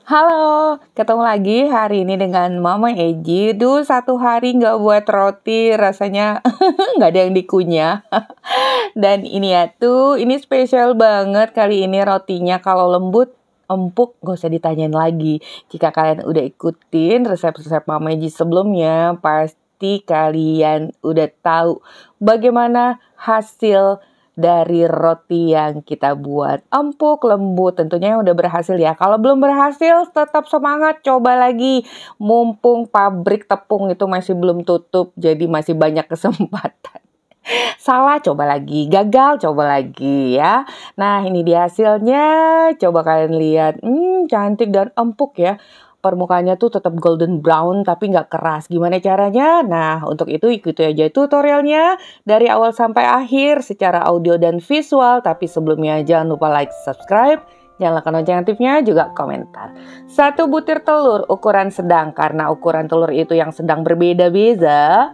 Halo, ketemu lagi hari ini dengan Mama Eji. Duh, 1 hari nggak buat roti, rasanya nggak ada yang dikunyah. Dan ini ya tuh, ini spesial banget kali ini rotinya. Kalau lembut, empuk, nggak usah ditanyain lagi. Jika kalian udah ikutin resep-resep Mama Eji sebelumnya, pasti kalian udah tahu bagaimana hasil dari roti yang kita buat. Empuk, lembut, tentunya yang udah berhasil ya. Kalau belum berhasil, tetap semangat, coba lagi. Mumpung pabrik tepung itu masih belum tutup, jadi masih banyak kesempatan. Salah, coba lagi. Gagal, coba lagi ya. Nah, ini dia hasilnya. Coba kalian lihat. Cantik dan empuk ya. Permukaannya tuh tetap golden brown tapi nggak keras. Gimana caranya? Nah, untuk itu ikuti aja tutorialnya dari awal sampai akhir secara audio dan visual. Tapi sebelumnya jangan lupa like, subscribe, nyalakan lonceng aktifnya, juga komentar. 1 butir telur ukuran sedang, karena ukuran telur itu yang sedang berbeda-beda.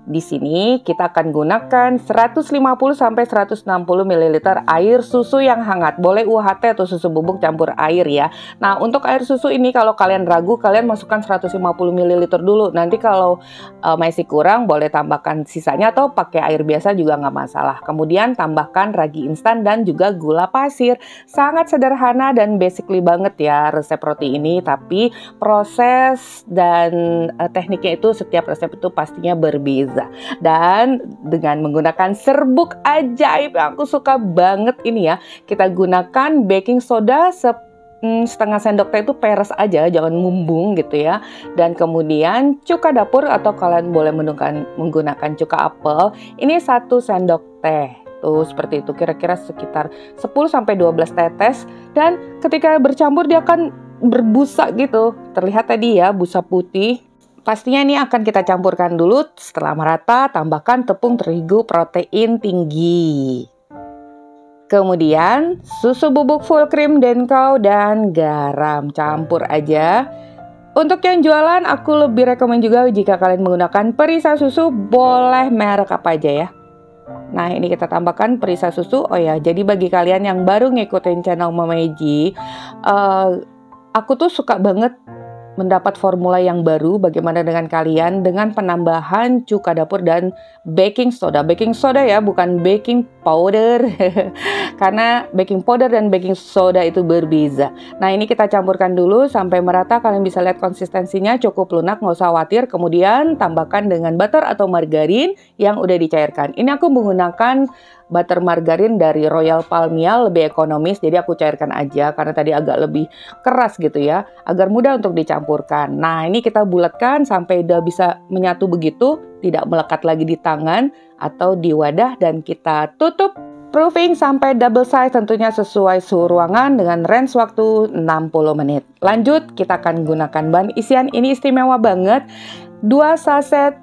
Di sini kita akan gunakan 150 sampai 160 ml air susu yang hangat. Boleh UHT atau susu bubuk campur air ya. Nah, untuk air susu ini kalau kalian ragu, kalian masukkan 150 ml dulu. Nanti kalau masih kurang, boleh tambahkan sisanya atau pakai air biasa juga nggak masalah. Kemudian tambahkan ragi instan dan juga gula pasir. Sangat sederhana dan basically banget ya resep roti ini. Tapi proses dan tekniknya itu setiap resep itu pastinya berbeda. Dan dengan menggunakan serbuk ajaib yang aku suka banget ini ya, kita gunakan baking soda setengah sendok teh itu peres aja, jangan mumbung gitu ya. Dan kemudian cuka dapur atau kalian boleh menggunakan cuka apel, ini 1 sendok teh. Tuh seperti itu, kira-kira sekitar 10-12 tetes. Dan ketika bercampur dia akan berbusa gitu. Terlihat tadi ya, busa putih. Pastinya ini akan kita campurkan dulu. Setelah merata, tambahkan tepung terigu protein tinggi. Kemudian susu bubuk full cream Denkau dan garam. Campur aja. Untuk yang jualan, aku lebih rekomen juga jika kalian menggunakan perisa susu, boleh merek apa aja ya. Nah, ini kita tambahkan perisa susu. Oh ya, jadi bagi kalian yang baru ngikutin channel Mama Eji, aku tuh suka banget mendapat formula yang baru. Bagaimana dengan kalian dengan penambahan cuka dapur dan baking soda. Baking soda ya, bukan baking powder. Karena baking powder dan baking soda itu berbeda. Nah, ini kita campurkan dulu sampai merata. Kalian bisa lihat konsistensinya cukup lunak, nggak usah khawatir. Kemudian tambahkan dengan butter atau margarin yang udah dicairkan. Ini aku menggunakan butter margarin dari Royal Palmia, lebih ekonomis, jadi aku cairkan aja karena tadi agak lebih keras gitu ya, agar mudah untuk dicampurkan. Nah, ini kita bulatkan sampai udah bisa menyatu begitu, tidak melekat lagi di tangan atau di wadah, dan kita tutup. Proofing sampai double size, tentunya sesuai suhu ruangan dengan range waktu 60 menit. Lanjut, kita akan gunakan bahan isian ini istimewa banget, 2 saset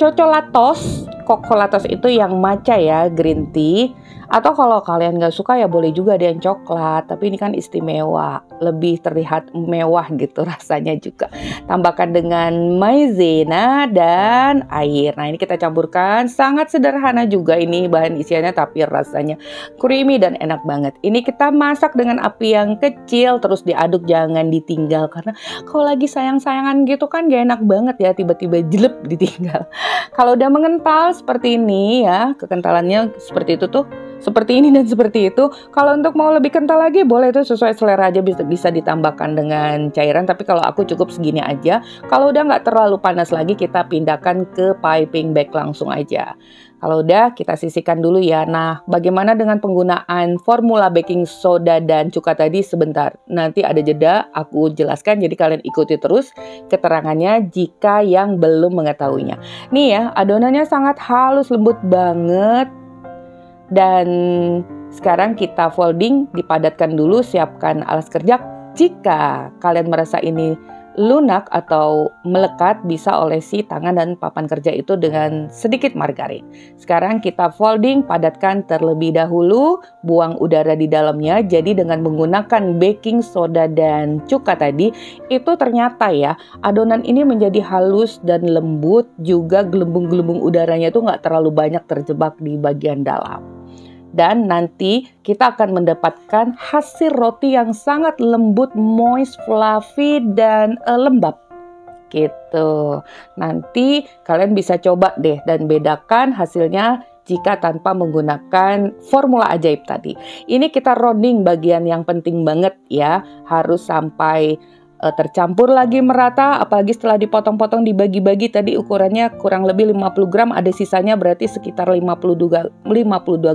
Cocolatos. Cocolatos itu yang matcha ya, green tea. Atau kalau kalian nggak suka ya boleh juga ada yang coklat. Tapi ini kan istimewa, lebih terlihat mewah gitu rasanya juga. Tambahkan dengan maizena dan air. Nah, ini kita campurkan. Sangat sederhana juga ini bahan isiannya, tapi rasanya creamy dan enak banget. Ini kita masak dengan api yang kecil, terus diaduk, jangan ditinggal. Karena kalau lagi sayang-sayangan gitu kan gak enak banget ya, tiba-tiba jelek ditinggal. Kalau udah mengental seperti ini ya, kekentalannya seperti itu tuh, seperti ini dan seperti itu. Kalau untuk mau lebih kental lagi, boleh itu sesuai selera aja, bisa ditambahkan dengan cairan. Tapi kalau aku cukup segini aja. Kalau udah nggak terlalu panas lagi, kita pindahkan ke piping bag langsung aja. Kalau udah, kita sisihkan dulu ya. Nah, bagaimana dengan penggunaan formula baking soda dan cuka tadi? Sebentar, nanti ada jeda, aku jelaskan. Jadi kalian ikuti terus keterangannya jika yang belum mengetahuinya. Nih ya, adonannya sangat halus, lembut banget. Dan sekarang kita folding, dipadatkan dulu, siapkan alas kerja. Jika kalian merasa ini lunak atau melekat, bisa olesi tangan dan papan kerja itu dengan sedikit margarin. Sekarang kita folding, padatkan terlebih dahulu, buang udara di dalamnya. Jadi dengan menggunakan baking soda dan cuka tadi, itu ternyata ya adonan ini menjadi halus dan lembut, juga gelembung-gelembung udaranya itu nggak terlalu banyak terjebak di bagian dalam. dan nanti kita akan mendapatkan hasil roti yang sangat lembut, moist, fluffy, dan lembab gitu. Nanti kalian bisa coba deh dan bedakan hasilnya jika tanpa menggunakan formula ajaib tadi. Ini kita rounding bagian yang penting banget ya, harus sampai tercampur lagi merata, apalagi setelah dipotong-potong dibagi-bagi tadi ukurannya kurang lebih 50 gram, ada sisanya berarti sekitar 52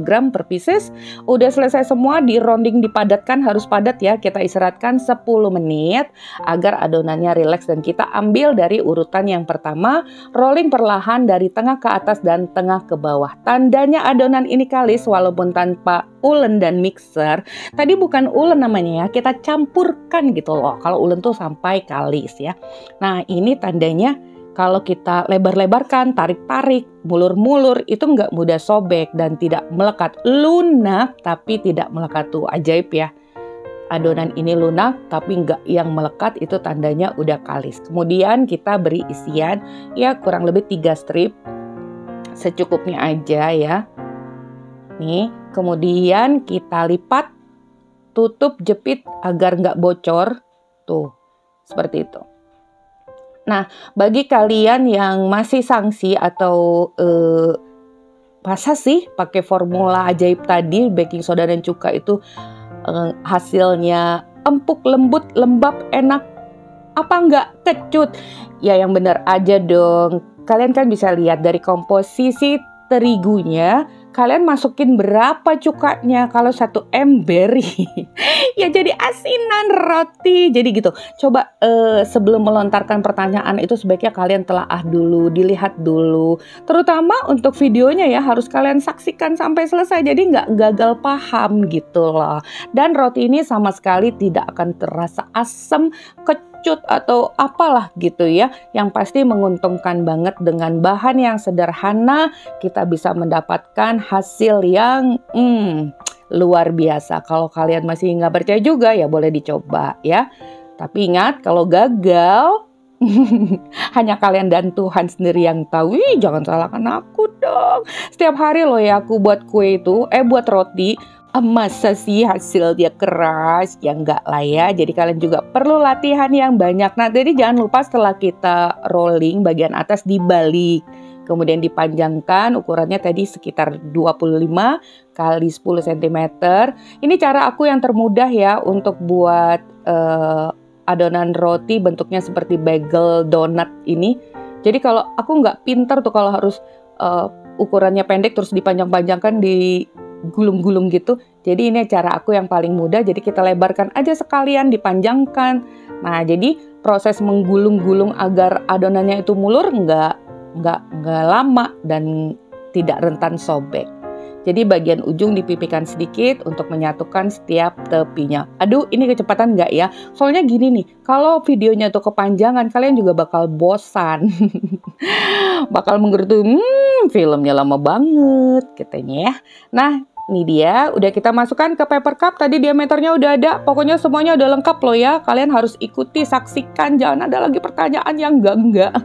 gram per pieces. Udah selesai semua, di rounding dipadatkan, harus padat ya, kita istirahatkan 10 menit agar adonannya rileks dan kita ambil dari urutan yang pertama, rolling perlahan dari tengah ke atas dan tengah ke bawah. Tandanya adonan ini kalis walaupun tanpa ulen dan mixer. Tadi bukan ulen namanya ya, kita campurkan gitu loh. Kalau ulen tuh sampai kalis ya. Nah ini tandanya kalau kita lebar-lebarkan, tarik-tarik, mulur-mulur itu nggak mudah sobek dan tidak melekat. Lunak tapi tidak melekat tuh, ajaib ya. Adonan ini lunak tapi nggak yang melekat, itu tandanya udah kalis. Kemudian kita beri isian ya kurang lebih 3 strip. Secukupnya aja ya. Nih, kemudian kita lipat, tutup, jepit agar nggak bocor. Tuh, seperti itu. Nah, bagi kalian yang masih sangsi atau masa sih pakai formula ajaib tadi, baking soda dan cuka itu hasilnya empuk, lembut, lembab, enak, apa nggak kecut? Ya yang bener aja dong. Kalian kan bisa lihat dari komposisi terigunya, kalian masukin berapa cukanya. Kalau 1 ember ya jadi asinan roti. Jadi gitu. Coba sebelum melontarkan pertanyaan itu sebaiknya kalian telaah dulu, dilihat dulu. Terutama untuk videonya ya, harus kalian saksikan sampai selesai. Jadi nggak gagal paham gitu loh. Dan roti ini sama sekali tidak akan terasa asam, kecut atau apalah gitu ya. Yang pasti menguntungkan banget dengan bahan yang sederhana, kita bisa mendapatkan hasil yang luar biasa. Kalau kalian masih nggak percaya juga ya boleh dicoba ya. Tapi ingat kalau gagal hanya kalian dan Tuhan sendiri yang tahu. Jangan salahkan aku dong. Setiap hari loh ya aku buat kue itu, buat roti. Masa sih hasil dia keras? Ya enggak lah ya. Jadi kalian juga perlu latihan yang banyak. Nah jadi jangan lupa setelah kita rolling bagian atas dibalik, kemudian dipanjangkan, ukurannya tadi sekitar 25 kali 10 cm. Ini cara aku yang termudah ya untuk buat adonan roti bentuknya seperti bagel donat ini. Jadi kalau aku nggak pinter tuh kalau harus ukurannya pendek terus dipanjang-panjangkan, digulung-gulung gitu. Jadi ini cara aku yang paling mudah. Jadi kita lebarkan aja sekalian, dipanjangkan. Nah jadi proses menggulung-gulung agar adonannya itu mulur nggak lama dan tidak rentan sobek. Jadi bagian ujung dipipikan sedikit untuk menyatukan setiap tepinya. Aduh, ini kecepatan nggak ya? Soalnya gini nih, kalau videonya tuh kepanjangan, kalian juga bakal bosan. Bakal menggerutu, filmnya lama banget katanya ya. Nah, ini dia, udah kita masukkan ke paper cup. Tadi diameternya udah ada, pokoknya semuanya udah lengkap loh ya. Kalian harus ikuti, saksikan, jangan ada lagi pertanyaan yang enggak.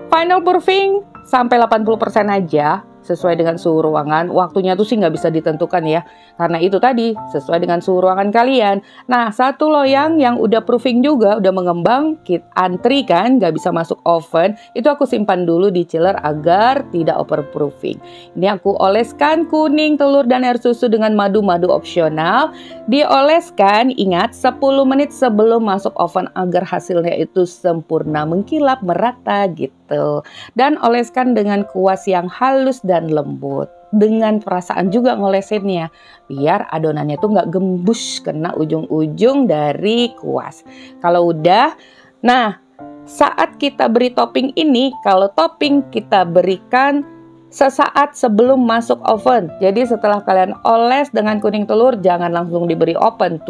Final proofing sampai 80% aja, sesuai dengan suhu ruangan. Waktunya tuh sih nggak bisa ditentukan ya, karena itu tadi sesuai dengan suhu ruangan kalian. Nah, satu loyang yang udah proofing juga, udah mengembang, antri kan, nggak bisa masuk oven, itu aku simpan dulu di chiller agar tidak overproofing. Ini aku oleskan kuning, telur, dan air susu dengan madu opsional. Dioleskan, ingat 10 menit sebelum masuk oven agar hasilnya itu sempurna, mengkilap, merata gitu. Dan oleskan dengan kuas yang halus dan lembut. Dengan perasaan juga ngolesinnya, biar adonannya tuh nggak gembus kena ujung-ujung dari kuas. Kalau udah, nah saat kita beri topping ini, kalau topping kita berikan sesaat sebelum masuk oven. Jadi setelah kalian oles dengan kuning telur, jangan langsung diberi oven,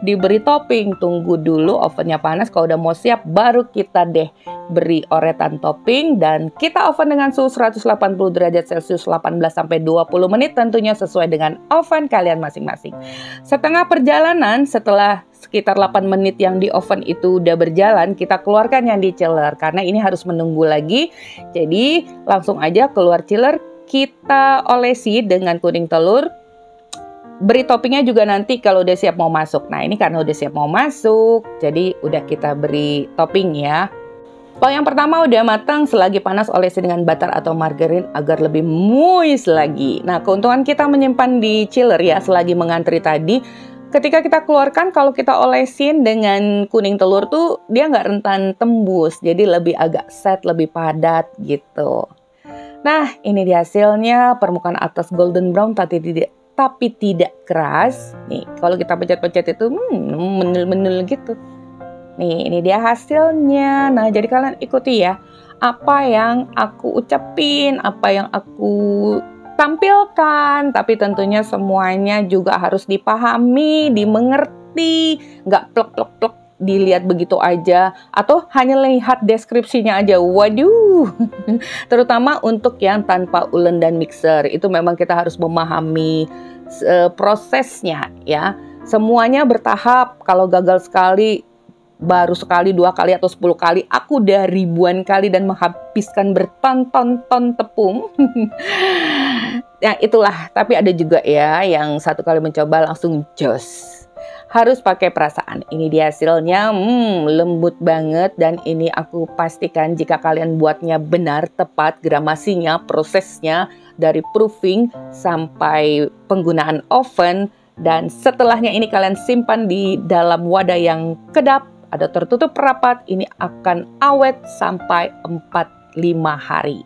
diberi topping, tunggu dulu ovennya panas. Kalau udah mau siap, baru kita deh beri oretan topping dan kita oven dengan suhu 180 derajat Celcius 18-20 menit, tentunya sesuai dengan oven kalian masing-masing. Setengah perjalanan setelah sekitar 8 menit yang di oven itu udah berjalan, kita keluarkan yang di chiller karena ini harus menunggu lagi. Jadi langsung aja keluar chiller, kita olesi dengan kuning telur. Beri toppingnya juga nanti kalau udah siap mau masuk. Nah, ini karena udah siap mau masuk, jadi udah kita beri topping ya. Kalau yang pertama udah matang, selagi panas olesi dengan butter atau margarin agar lebih moist lagi. Nah, keuntungan kita menyimpan di chiller ya selagi mengantri tadi. Ketika kita keluarkan, kalau kita olesin dengan kuning telur tuh dia nggak rentan tembus, jadi lebih agak set, lebih padat gitu. Nah, ini dia hasilnya, permukaan atas golden brown tapi tidak keras. Nih, kalau kita pencet-pencet itu menul-menul gitu. Nih, ini dia hasilnya. Nah, jadi kalian ikuti ya, apa yang aku ucapin, apa yang aku tampilkan, tapi tentunya semuanya juga harus dipahami, dimengerti, nggak plek-plek-plek dilihat begitu aja, atau hanya lihat deskripsinya aja. Waduh, terutama untuk yang tanpa ulen dan mixer, itu memang kita harus memahami prosesnya ya. Semuanya bertahap, kalau gagal sekali, baru sekali, 2 kali, atau 10 kali, aku udah ribuan kali dan menghabiskan berton-ton-ton tepung. Ya itulah, tapi ada juga ya yang 1 kali mencoba langsung jos. Harus pakai perasaan. Ini dia hasilnya, lembut banget, dan ini aku pastikan jika kalian buatnya benar, tepat, gramasinya, prosesnya, dari proofing sampai penggunaan oven, dan setelahnya ini kalian simpan di dalam wadah yang kedap, ada tertutup rapat, ini akan awet sampai 4-5 hari.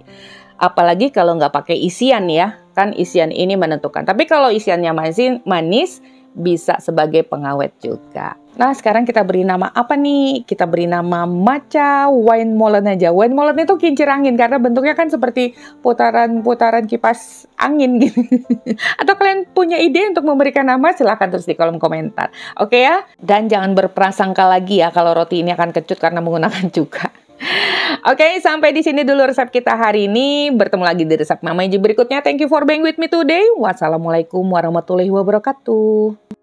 Apalagi kalau nggak pakai isian ya, kan isian ini menentukan. Tapi kalau isiannya manis, bisa sebagai pengawet juga. Nah, sekarang kita beri nama apa nih? Kita beri nama matcha wine molen aja. Wine molen itu kincir angin karena bentuknya kan seperti putaran-putaran kipas angin gitu. Atau kalian punya ide untuk memberikan nama? Silahkan tulis di kolom komentar. Oke ya? Dan jangan berprasangka lagi ya kalau roti ini akan kecut karena menggunakan cuka. Oke, sampai di sini dulu resep kita hari ini. Bertemu lagi di resep Mama Iji berikutnya. Thank you for being with me today. Wassalamualaikum warahmatullahi wabarakatuh.